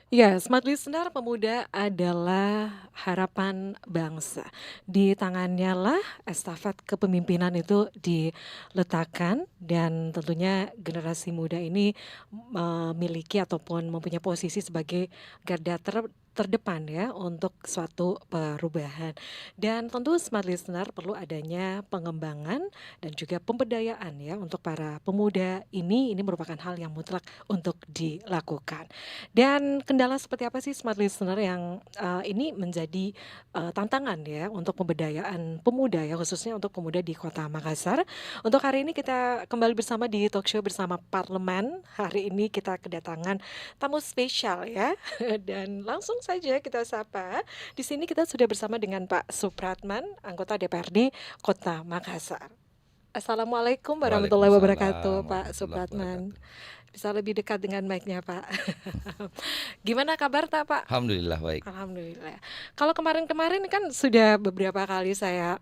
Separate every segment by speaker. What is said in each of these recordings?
Speaker 1: Ya, Smart Listener pemuda adalah harapan bangsa. Di tangannya lah estafet kepemimpinan itu diletakkan dan tentunya generasi muda ini memiliki ataupun mempunyai posisi sebagai garda terdepan ya untuk suatu perubahan. Dan tentu Smart Listener perlu adanya pengembangan dan juga pemberdayaan ya untuk para pemuda ini merupakan hal yang mutlak untuk dilakukan. Dan kendala seperti apa sih Smart Listener yang ini menjadi tantangan ya untuk pemberdayaan pemuda ya khususnya untuk pemuda di Kota Makassar. Untuk hari ini kita kembali bersama di talk show bersama Parlemen. Hari ini kita kedatangan tamu spesial ya. Dan langsung saja kita sapa. Di sini kita sudah bersama dengan Pak Supratman, anggota DPRD Kota Makassar. Assalamualaikum warahmatullahi
Speaker 2: Waalaikumsalam
Speaker 1: wabarakatuh, Pak
Speaker 2: warahmatullahi
Speaker 1: Supratman.
Speaker 2: wabarakatuh.
Speaker 1: Bisa lebih dekat dengan mic-nya, Pak. Gimana kabar tak, Pak?
Speaker 2: Alhamdulillah baik.
Speaker 1: Alhamdulillah. Kalau kemarin-kemarin kan sudah beberapa kali saya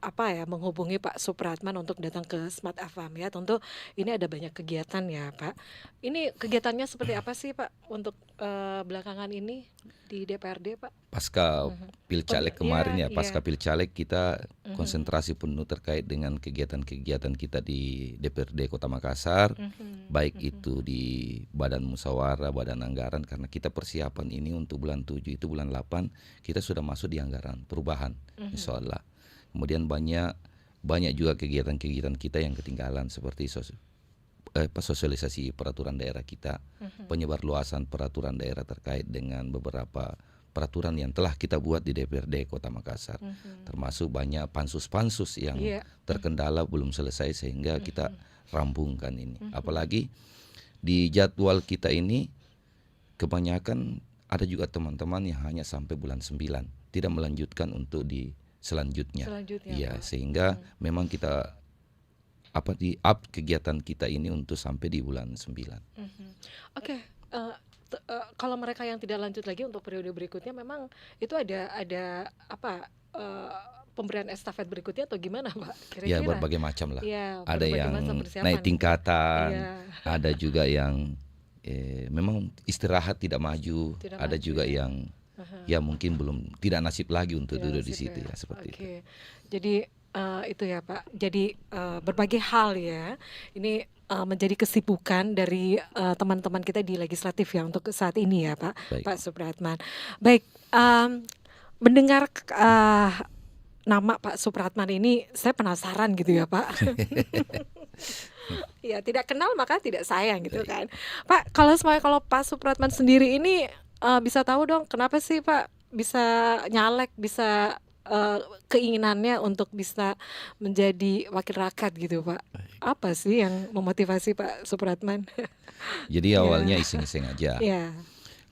Speaker 1: menghubungi Pak Supratman untuk datang ke Smart FM ya. Tentu ini ada banyak kegiatan ya, Pak. Ini kegiatannya seperti apa sih, Pak, untuk belakangan ini di DPRD, Pak?
Speaker 2: Pasca
Speaker 1: Mhm.
Speaker 2: Pilcaleg
Speaker 1: Iya,
Speaker 2: kemarin ya,
Speaker 1: iya.
Speaker 2: pasca Pilcaleg kita
Speaker 1: Mhm.
Speaker 2: konsentrasi penuh terkait dengan kegiatan-kegiatan kita di DPRD Kota Makassar,
Speaker 1: Mhm.
Speaker 2: baik
Speaker 1: Mhm.
Speaker 2: itu di Badan Musyawarah, Badan Anggaran, karena kita persiapan ini untuk bulan 7 itu bulan 8 kita sudah masuk di anggaran perubahan, insya
Speaker 1: Mhm.
Speaker 2: Allah. Kemudian banyak banyak juga kegiatan-kegiatan kita yang ketinggalan seperti sosialisasi peraturan daerah kita,
Speaker 1: Mhm.
Speaker 2: penyebar luasan peraturan daerah terkait dengan beberapa peraturan yang telah kita buat di DPRD Kota Makassar,
Speaker 1: Mhm.
Speaker 2: termasuk banyak pansus-pansus yang
Speaker 1: Iya.
Speaker 2: terkendala belum selesai sehingga kita
Speaker 1: Mhm.
Speaker 2: rampungkan ini.
Speaker 1: Mhm.
Speaker 2: Apalagi di jadwal kita ini kebanyakan ada juga teman-teman yang hanya sampai bulan 9 tidak melanjutkan untuk di selanjutnya.
Speaker 1: Selanjutnya,
Speaker 2: Iya,
Speaker 1: Pak.
Speaker 2: sehingga memang kita di up kegiatan kita ini untuk sampai di bulan 9.
Speaker 1: Mhm. Oke, kalau mereka yang tidak lanjut lagi untuk periode berikutnya memang itu ada apa, pemberian estafet berikutnya atau gimana, Pak,
Speaker 2: Ya
Speaker 1: kira-kira?
Speaker 2: berbagai macam lah.
Speaker 1: Iya,
Speaker 2: Ada
Speaker 1: berbagai macam
Speaker 2: yang naik
Speaker 1: persiapan.
Speaker 2: tingkatan,
Speaker 1: Iya,
Speaker 2: ada juga yang memang istirahat tidak maju,
Speaker 1: tidak
Speaker 2: ada
Speaker 1: maju
Speaker 2: juga
Speaker 1: ya.
Speaker 2: yang
Speaker 1: Aha.
Speaker 2: ya mungkin belum tidak nasib lagi untuk
Speaker 1: Tidak
Speaker 2: duduk di
Speaker 1: nasib
Speaker 2: situ
Speaker 1: ya.
Speaker 2: ya seperti itu.
Speaker 1: Oke. Jadi itu ya, Pak. Jadi berbagai hal ya. Ini menjadi kesibukan dari teman-teman kita di legislatif ya untuk saat ini ya, Pak.
Speaker 2: Baik.
Speaker 1: Pak Supratman. Baik, mendengar nama Pak Supratman ini saya penasaran gitu ya, Pak. Ya, tidak kenal maka tidak sayang gitu
Speaker 2: Baik.
Speaker 1: kan. Pak, kalau Pak Supratman sendiri ini bisa tahu dong kenapa sih Pak bisa nyalek, bisa keinginannya untuk bisa menjadi wakil rakyat gitu Pak. Apa sih yang memotivasi Pak Supratman?
Speaker 2: Jadi
Speaker 1: Ya,
Speaker 2: awalnya iseng-iseng aja.
Speaker 1: ya.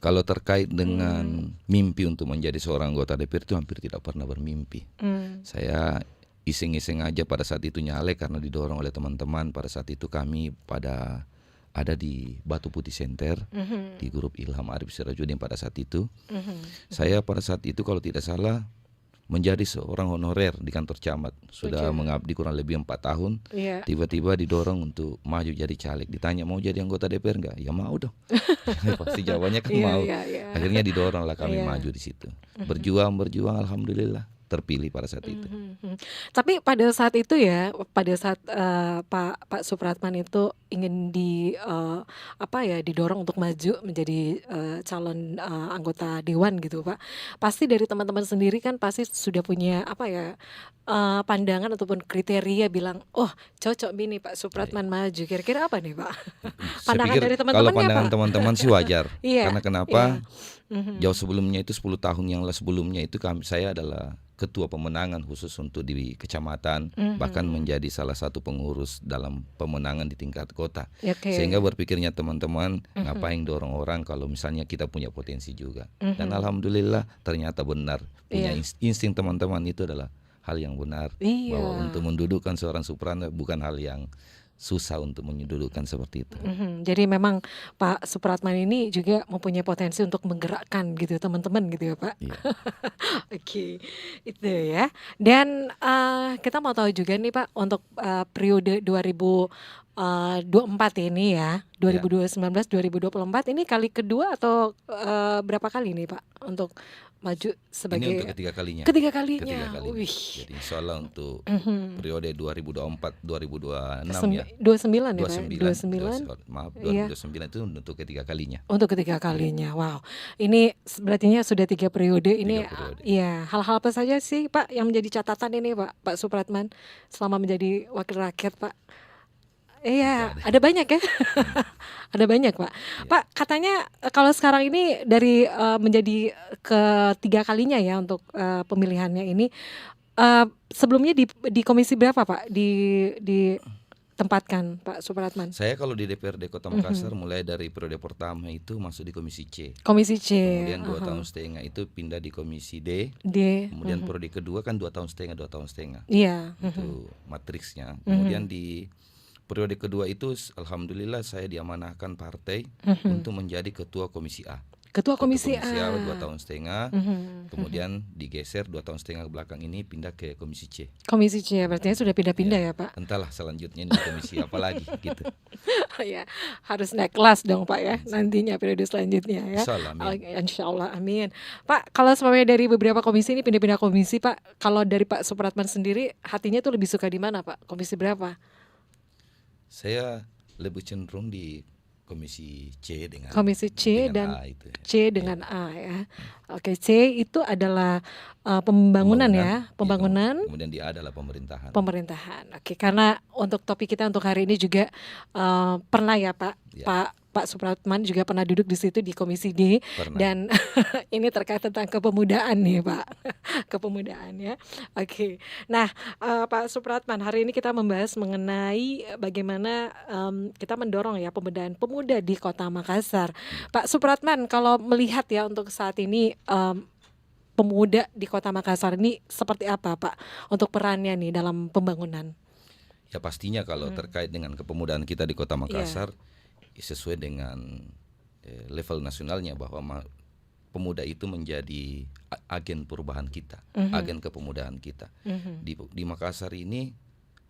Speaker 2: Kalau terkait
Speaker 1: Hmm,
Speaker 2: dengan mimpi untuk menjadi seorang anggota DPR itu hampir tidak pernah bermimpi.
Speaker 1: hmm,
Speaker 2: Saya iseng-iseng aja pada saat itu nyalek karena didorong oleh teman-teman. Pada saat itu kami ada di Batu Putih Center di
Speaker 1: mhm,
Speaker 2: grup Ilham Arif Sirajudin pada saat itu.
Speaker 1: mhm, mhm.
Speaker 2: Saya pada saat itu kalau tidak salah menjadi seorang honorer di kantor camat. Sudah
Speaker 1: Oke,
Speaker 2: mengabdi kurang lebih 4 tahun.
Speaker 1: iya.
Speaker 2: Tiba-tiba didorong untuk maju jadi caleg. Ditanya mau jadi anggota DPR nggak? Ya mau dong. Pasti jawabannya kan
Speaker 1: Iya,
Speaker 2: mau.
Speaker 1: iya, iya.
Speaker 2: Akhirnya didorong lah kami
Speaker 1: Iya.
Speaker 2: maju di situ.
Speaker 1: Mhm.
Speaker 2: Berjuang, alhamdulillah terpilih pada saat itu.
Speaker 1: Mhm, mhm. Tapi pada saat itu ya, pada saat Pak Pak Supratman itu ingin didorong untuk maju menjadi calon anggota dewan gitu, Pak. Pasti dari teman-teman sendiri kan pasti sudah punya pandangan ataupun kriteria bilang, oh cocok nih Pak
Speaker 2: Baik.
Speaker 1: Supratman maju. Kira-kira apa nih Pak?
Speaker 2: Saya
Speaker 1: Pandangan
Speaker 2: pikir
Speaker 1: dari
Speaker 2: kalau
Speaker 1: teman-temannya
Speaker 2: pandangan
Speaker 1: Pak?
Speaker 2: teman-teman sih wajar.
Speaker 1: Iya,
Speaker 2: Karena kenapa?
Speaker 1: iya.
Speaker 2: Jauh
Speaker 1: Mhm.
Speaker 2: sebelumnya itu 10 tahun yang sebelumnya itu saya adalah ketua pemenangan khusus untuk di kecamatan, bahkan
Speaker 1: Mhm.
Speaker 2: menjadi salah satu pengurus dalam pemenangan di tingkat kota. Sehingga
Speaker 1: Oke.
Speaker 2: berpikirnya teman-teman
Speaker 1: Mhm.
Speaker 2: ngapain dorong orang kalau misalnya kita punya potensi juga. Dan
Speaker 1: Mhm.
Speaker 2: alhamdulillah ternyata benar punya
Speaker 1: Iya.
Speaker 2: insting teman-teman itu adalah hal yang benar
Speaker 1: Iya.
Speaker 2: bahwa untuk mendudukkan seorang Suprana bukan hal yang susah untuk menyududukkan seperti itu.
Speaker 1: Mhm, jadi memang Pak Supratman ini juga mempunyai potensi untuk menggerakkan gitu teman-teman gitu ya Pak?
Speaker 2: Iya.
Speaker 1: Oke, itu ya. Dan kita mau tahu juga nih Pak untuk periode 24 ini ya,
Speaker 2: Ya,
Speaker 1: 2019 2024 ini kali kedua atau berapa kali nih Pak untuk maju
Speaker 2: ini untuk
Speaker 1: sebagai
Speaker 2: ketiga kalinya.
Speaker 1: ketiga
Speaker 2: Ketiga
Speaker 1: kalinya?
Speaker 2: kalinya.
Speaker 1: Wih,
Speaker 2: Jadi insya Allah untuk
Speaker 1: mhm.
Speaker 2: periode 2024-2026 ya.
Speaker 1: 29 ya Pak,
Speaker 2: 29,
Speaker 1: 29,
Speaker 2: maaf
Speaker 1: iya.
Speaker 2: 2029 itu untuk ketiga kalinya.
Speaker 1: Untuk ketiga
Speaker 2: Ya,
Speaker 1: kalinya, wow. Ini berartinya sudah 3 periode ini,
Speaker 2: 3 periode.
Speaker 1: ya hal-hal apa saja sih Pak yang menjadi catatan ini Pak, Pak Supratman selama menjadi wakil rakyat Pak?
Speaker 2: Itu
Speaker 1: Iya,
Speaker 2: ada.
Speaker 1: ada banyak ya?
Speaker 2: Hmm,
Speaker 1: Ada banyak Pak.
Speaker 2: ya.
Speaker 1: Pak katanya kalau sekarang ini dari menjadi ketiga kalinya ya untuk pemilihannya ini, sebelumnya di komisi berapa Pak ditempatkan Pak Supratman?
Speaker 2: Saya kalau di DPRD Kota Makassar
Speaker 1: Mhm.
Speaker 2: mulai dari periode pertama itu masuk di Komisi C.
Speaker 1: Komisi C,
Speaker 2: Kemudian 2 tahun setengah
Speaker 1: aha.
Speaker 2: itu pindah di Komisi D.
Speaker 1: D,
Speaker 2: Kemudian periode kedua kan 2 tahun setengah, 2 tahun setengah.
Speaker 1: iya,
Speaker 2: Itu matriksnya.
Speaker 1: mhm,
Speaker 2: Kemudian di periode kedua itu alhamdulillah saya diamanahkan partai
Speaker 1: mhm.
Speaker 2: untuk menjadi ketua Komisi A.
Speaker 1: Ketua
Speaker 2: Ketua
Speaker 1: Komisi
Speaker 2: Komisi A
Speaker 1: A,
Speaker 2: 2 tahun setengah.
Speaker 1: mhm, mhm.
Speaker 2: Kemudian digeser 2 tahun setengah ke belakang ini pindah ke Komisi C.
Speaker 1: Komisi C ya, berarti sudah pindah-pindah
Speaker 2: Ya,
Speaker 1: ya Pak?
Speaker 2: entahlah selanjutnya ini di komisi apa lagi gitu.
Speaker 1: Ya, harus naik kelas dong Pak ya,
Speaker 2: Insya
Speaker 1: nantinya periode selanjutnya ya.
Speaker 2: Insya Allah, amin.
Speaker 1: Oke, insya Allah, amin. Pak, kalau semuanya dari beberapa komisi ini pindah-pindah komisi Pak, kalau dari Pak Supratman sendiri hatinya tuh lebih suka di mana Pak? Komisi berapa?
Speaker 2: Saya lebih cenderung di Komisi C
Speaker 1: Komisi C
Speaker 2: dengan
Speaker 1: dan
Speaker 2: A itu ya.
Speaker 1: C
Speaker 2: Ya,
Speaker 1: dengan A ya. Oke, C itu adalah pembangunan
Speaker 2: pembangunan,
Speaker 1: ya,
Speaker 2: ya,
Speaker 1: pembangunan
Speaker 2: kemudian di A adalah pemerintahan.
Speaker 1: pemerintahan. Oke, karena untuk topik kita untuk hari ini juga pernah ya Pak,
Speaker 2: Ya,
Speaker 1: Pak Supratman juga pernah duduk di situ di Komisi D
Speaker 2: pernah.
Speaker 1: dan ini terkait tentang kepemudaan nih Pak, kepemudaan ya. Oke, nah Pak Supratman hari ini kita membahas mengenai bagaimana kita mendorong ya pemberdayaan pemuda di Kota Makassar.
Speaker 2: Ya.
Speaker 1: Pak Supratman kalau melihat ya untuk saat ini pemuda di Kota Makassar ini seperti apa Pak untuk perannya nih dalam pembangunan?
Speaker 2: Ya pastinya kalau
Speaker 1: Hmm.
Speaker 2: terkait dengan kepemudaan kita di Kota
Speaker 1: Iya.
Speaker 2: Makassar sesuai dengan level nasionalnya bahwa pemuda itu menjadi agen perubahan kita, agen kepemudaan kita.
Speaker 1: Mhm.
Speaker 2: Di Makassar ini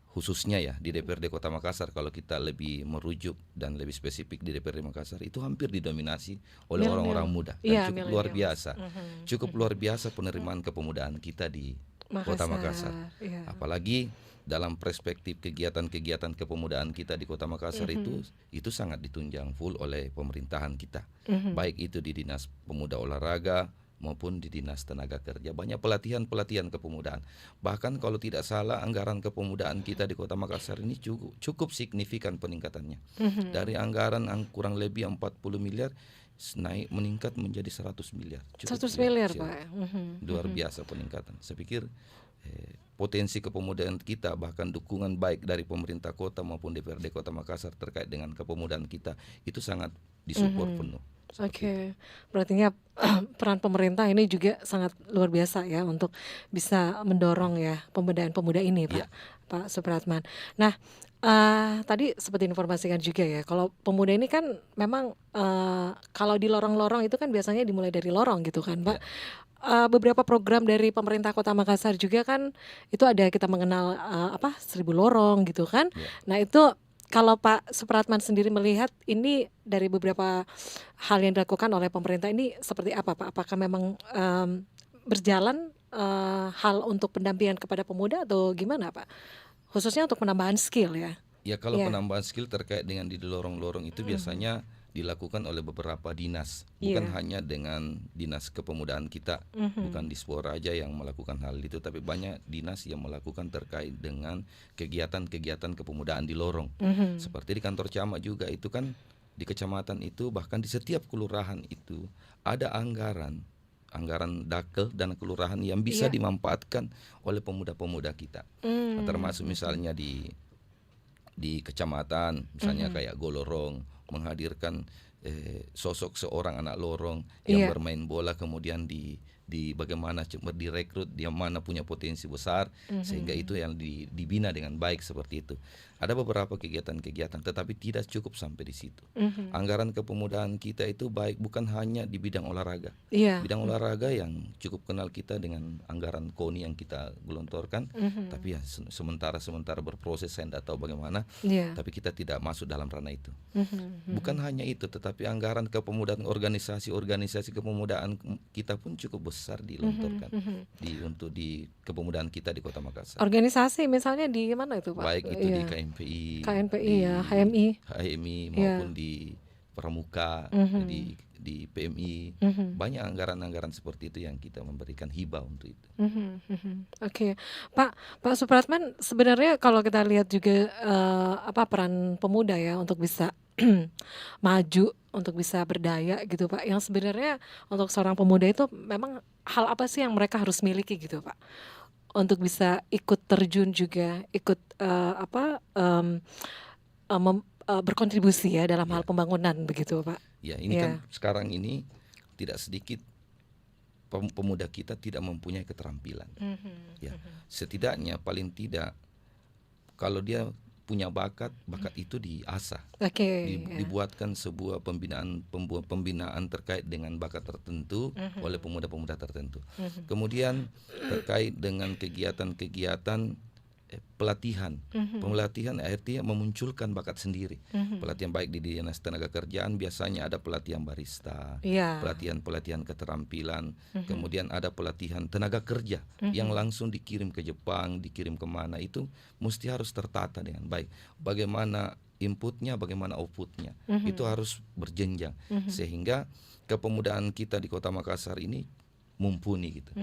Speaker 2: khususnya ya di DPRD Kota Makassar kalau kita lebih merujuk dan lebih spesifik di DPRD Makassar itu hampir didominasi oleh orang-orang
Speaker 1: Milenial.
Speaker 2: muda dan
Speaker 1: Iya,
Speaker 2: cukup luar
Speaker 1: millennials.
Speaker 2: biasa. Cukup luar biasa penerimaan kepemudaan kita di Kota Makassar.
Speaker 1: Makassar. Iya.
Speaker 2: Apalagi dalam perspektif kegiatan-kegiatan kepemudaan kita di Kota Makassar itu sangat ditunjang full oleh pemerintahan kita. Baik itu di Dinas Pemuda Olahraga maupun di Dinas Tenaga Kerja. Banyak pelatihan-pelatihan kepemudaan. Bahkan kalau tidak salah anggaran kepemudaan kita di Kota Makassar ini cukup signifikan peningkatannya. Dari anggaran kurang lebih 40 miliar meningkat menjadi 100 miliar.
Speaker 1: 100
Speaker 2: Cukup
Speaker 1: miliar
Speaker 2: ya,
Speaker 1: Pak.
Speaker 2: luar biasa peningkatan. Saya pikir potensi kepemudaan kita bahkan dukungan baik dari pemerintah kota maupun DPRD Kota Makassar terkait dengan kepemudaan kita itu sangat disupport penuh. Seperti itu.
Speaker 1: Oke, berartinya peran pemerintah ini juga sangat luar biasa ya untuk bisa mendorong ya pemberdayaan pemuda ini Pak,
Speaker 2: Iya.
Speaker 1: Pak Supratman. Nah, tadi seperti informasikan juga ya, kalau pemuda ini kan memang kalau di lorong-lorong itu kan biasanya dimulai dari lorong gitu kan Pak.
Speaker 2: Ya.
Speaker 1: Beberapa program dari pemerintah Kota Makassar juga kan itu ada kita mengenal 1000 lorong gitu kan.
Speaker 2: Ya.
Speaker 1: Nah itu kalau Pak Supratman sendiri melihat ini dari beberapa hal yang dilakukan oleh pemerintah ini seperti apa Pak? Apakah memang berjalan hal untuk pendampingan kepada pemuda atau gimana Pak? Khususnya untuk penambahan skill ya.
Speaker 2: Ya kalau
Speaker 1: Iya.
Speaker 2: penambahan skill terkait dengan di lorong-lorong itu biasanya dilakukan oleh beberapa dinas, bukan
Speaker 1: Iya.
Speaker 2: hanya dengan dinas kepemudaan kita, bukan Dispora aja yang melakukan hal itu, tapi banyak dinas yang melakukan terkait dengan kegiatan-kegiatan kepemudaan di lorong. Seperti di kantor camat juga itu kan di kecamatan itu bahkan di setiap kelurahan itu ada anggaran dakel dan kelurahan yang bisa
Speaker 1: Iya.
Speaker 2: dimanfaatkan oleh pemuda-pemuda kita. Termasuk misalnya di kecamatan misalnya kayak Golorong menghadirkan sosok seorang anak lorong yang
Speaker 1: Iya.
Speaker 2: bermain bola kemudian di bagaimana cuma direkrut, dia mana punya potensi besar, sehingga itu yang dibina dengan baik seperti itu. Ada beberapa kegiatan-kegiatan, tetapi tidak cukup sampai di situ. Anggaran kepemudaan kita itu baik bukan hanya di bidang olahraga.
Speaker 1: Iya.
Speaker 2: Bidang olahraga yang cukup kenal kita dengan anggaran KONI yang kita gelontorkan, tapi ya sementara berproses, saya tidak tahu bagaimana,
Speaker 1: Iya.
Speaker 2: tapi kita tidak masuk dalam ranah itu. Bukan hanya itu, tetapi anggaran kepemudaan organisasi kepemudaan kita pun cukup besar dilontorkan untuk di kepemudaan kita di Kota Makassar.
Speaker 1: Organisasi misalnya di mana itu, Pak?
Speaker 2: Baik itu di
Speaker 1: Iya.
Speaker 2: KMPI,
Speaker 1: KNPI
Speaker 2: di
Speaker 1: ya, HMI.
Speaker 2: maupun di Pramuka, di PMI. Banyak anggaran-anggaran seperti itu yang kita memberikan hibah untuk itu.
Speaker 1: Oke, Pak Supratman, sebenarnya kalau kita lihat juga peran pemuda ya untuk bisa maju, untuk bisa berdaya gitu Pak. Yang sebenarnya untuk seorang pemuda itu memang hal apa sih yang mereka harus miliki gitu Pak, untuk bisa ikut terjun juga, ikut berkontribusi ya dalam hal pembangunan begitu Pak.
Speaker 2: Ya, ini kan sekarang ini tidak sedikit pemuda kita tidak mempunyai keterampilan. Ya, setidaknya paling tidak kalau dia punya bakat itu diasah. Dibuatkan sebuah pembinaan terkait dengan bakat tertentu oleh pemuda-pemuda tertentu. Kemudian terkait dengan kegiatan-kegiatan pelatihan. Pelatihan artinya memunculkan bakat sendiri. Pelatihan baik di Dinas Tenaga Kerjaan biasanya ada pelatihan barista, pelatihan keterampilan, kemudian ada pelatihan tenaga kerja yang langsung dikirim ke Jepang, dikirim kemana, itu mesti harus tertata dengan baik. Bagaimana inputnya, bagaimana outputnya, itu harus berjenjang sehingga kepemudaan kita di Kota Makassar ini mumpuni gitu.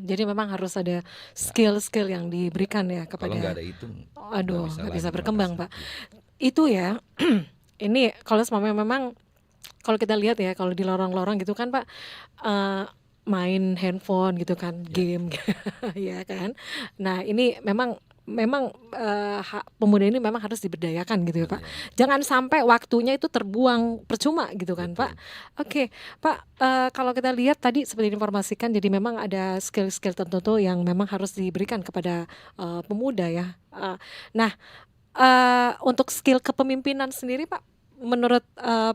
Speaker 1: Jadi memang harus ada skill-skill yang diberikan ya kepada.
Speaker 2: Kalau nggak ada itu,
Speaker 1: nggak bisa berkembang Pak. Itu ya. Ini kalau memang kalau kita lihat ya, kalau di lorong-lorong gitu kan Pak, main handphone gitu kan, game, ya kan. Nah ini memang pemuda ini memang harus diberdayakan gitu ya Pak. Jangan sampai waktunya itu terbuang percuma gitu kan. Betul. Pak. Oke Pak, kalau kita lihat tadi seperti diinformasikan, jadi memang ada skill-skill tertentu yang memang harus diberikan kepada pemuda ya. Untuk skill kepemimpinan sendiri Pak, menurut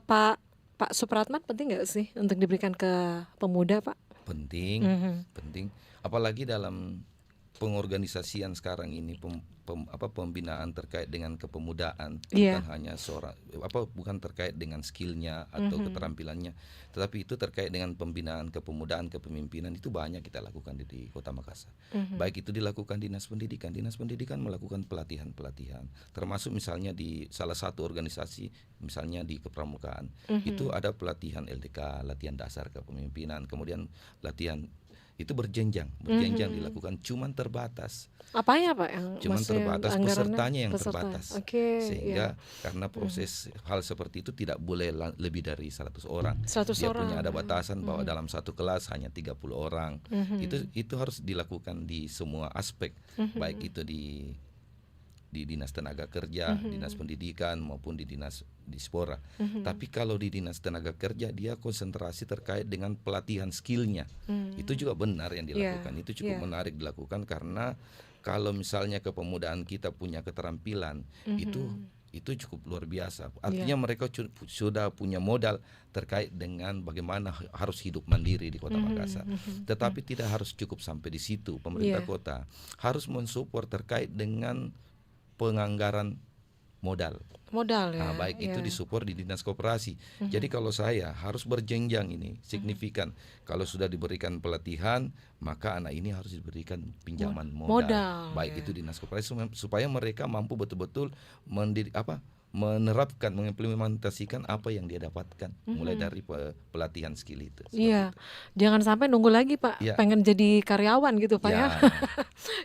Speaker 1: Pak Supratman penting nggak sih untuk diberikan ke pemuda Pak?
Speaker 2: Penting. Apalagi dalam pengorganisasian sekarang ini, pembinaan terkait dengan kepemudaan, bukan hanya bukan terkait dengan skillnya atau keterampilannya, tetapi itu terkait dengan pembinaan kepemudaan, kepemimpinan. Itu banyak kita lakukan di Kota Makassar. Baik itu dilakukan Dinas Pendidikan melakukan pelatihan, termasuk misalnya di salah satu organisasi, misalnya di Kepramukaan, itu ada pelatihan LDK, latihan dasar kepemimpinan, kemudian latihan itu berjenjang dilakukan, cuman terbatas.
Speaker 1: Apanya Pak yang
Speaker 2: cuman terbatas, pesertanya yang terbatas. Sehingga karena proses hal seperti itu tidak boleh lebih dari 100 orang. Dia punya ada batasan bahwa dalam satu kelas hanya 30 orang. Itu harus dilakukan di semua aspek, baik itu di Dinas Tenaga Kerja, Dinas Pendidikan maupun di Dinas Dispora. Tapi kalau di Dinas Tenaga Kerja dia konsentrasi terkait dengan pelatihan skillnya. Itu juga benar yang dilakukan. Itu cukup menarik dilakukan, karena kalau misalnya kepemudaan kita punya keterampilan, itu cukup luar biasa. Artinya mereka sudah punya modal terkait dengan bagaimana harus hidup mandiri di Kota Makassar. Tetapi tidak harus cukup sampai di situ. Pemerintah kota harus mensupport terkait dengan penganggaran modal ya. Baik itu disupport di Dinas Koperasi. Jadi kalau saya harus berjenjang ini signifikan. Kalau sudah diberikan pelatihan, maka anak ini harus diberikan pinjaman modal. Baik itu Dinas Koperasi, supaya mereka mampu betul-betul menerapkan, mengimplementasikan apa yang dia dapatkan mulai dari pelatihan skill itu.
Speaker 1: Jangan sampai nunggu lagi Pak, pengen jadi karyawan gitu Pak ya.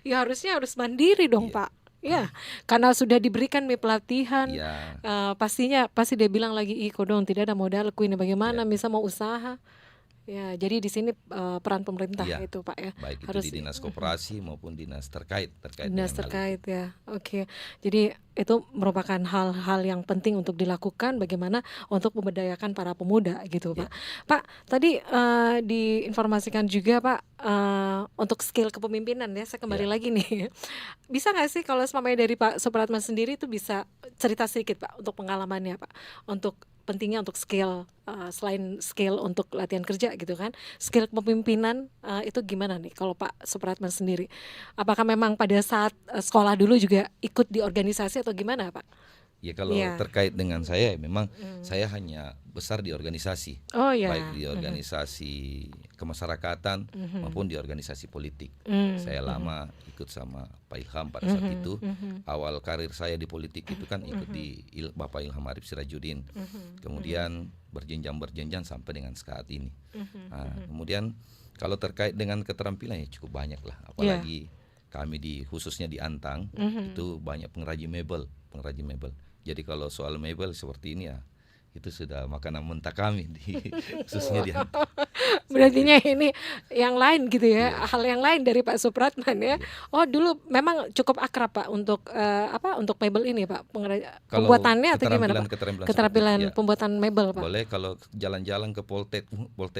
Speaker 1: Ya harusnya harus mandiri dong Pak. Karena sudah diberikan pelatihan, pasti dia bilang lagi, kodong tidak ada modalku ini, bagaimana bisa mau usaha. Ya, jadi di sini peran pemerintah
Speaker 2: Iya,
Speaker 1: itu Pak ya,
Speaker 2: baik itu
Speaker 1: harus
Speaker 2: di dinas koperasi maupun dinas terkait
Speaker 1: dinas
Speaker 2: dengan hal itu.
Speaker 1: terkait ya. Oke. Jadi itu merupakan hal-hal yang penting untuk dilakukan bagaimana untuk memberdayakan para pemuda gitu
Speaker 2: Ya,
Speaker 1: Pak. Pak, tadi diinformasikan juga Pak untuk skill kepemimpinan ya. Saya kembali
Speaker 2: ya.
Speaker 1: lagi nih. Bisa nggak sih kalau semuanya dari Pak Supratman sendiri itu bisa cerita sedikit Pak untuk pengalamannya Pak, untuk pentingnya untuk skill selain skill untuk latihan kerja gitu kan, skill kepemimpinan itu gimana nih kalau Pak Supratman sendiri? Apakah memang pada saat sekolah dulu juga ikut di organisasi atau gimana Pak?
Speaker 2: Ya kalau
Speaker 1: Iya.
Speaker 2: terkait dengan saya, memang
Speaker 1: Mm.
Speaker 2: saya hanya besar di organisasi,
Speaker 1: Oh
Speaker 2: baik
Speaker 1: ya.
Speaker 2: di
Speaker 1: Mhm.
Speaker 2: organisasi kemasyarakatan
Speaker 1: Mhm.
Speaker 2: maupun di organisasi politik.
Speaker 1: Mm.
Speaker 2: Saya
Speaker 1: Mhm.
Speaker 2: lama ikut sama Pak Ilham pada saat
Speaker 1: Mhm.
Speaker 2: itu.
Speaker 1: Mhm.
Speaker 2: Awal karir saya di politik itu kan ikut
Speaker 1: Mhm.
Speaker 2: di Bapak Ilham Arif Sirajuddin.
Speaker 1: Mhm.
Speaker 2: Kemudian berjenjang sampai dengan saat ini.
Speaker 1: Mhm.
Speaker 2: Nah,
Speaker 1: Mhm.
Speaker 2: kemudian kalau terkait dengan keterampilan ya cukup banyak lah,
Speaker 1: Ya.
Speaker 2: apalagi kami khususnya di Antang
Speaker 1: Mhm.
Speaker 2: itu banyak pengrajin mebel. Jadi kalau soal mebel seperti ini ya itu sudah makanan mentah kami khususnya di Antang seperti
Speaker 1: Berartinya
Speaker 2: itu.
Speaker 1: ini yang lain gitu ya,
Speaker 2: Iya,
Speaker 1: hal yang lain dari Pak Supratman ya.
Speaker 2: iya.
Speaker 1: Oh dulu memang cukup akrab Pak untuk untuk mebel ini Pak,
Speaker 2: Kalau
Speaker 1: pembuatannya atau gimana Pak?
Speaker 2: keterampilan seperti itu
Speaker 1: Keterampilan
Speaker 2: ya
Speaker 1: pembuatan mebel Pak.
Speaker 2: boleh kalau jalan-jalan ke Poltek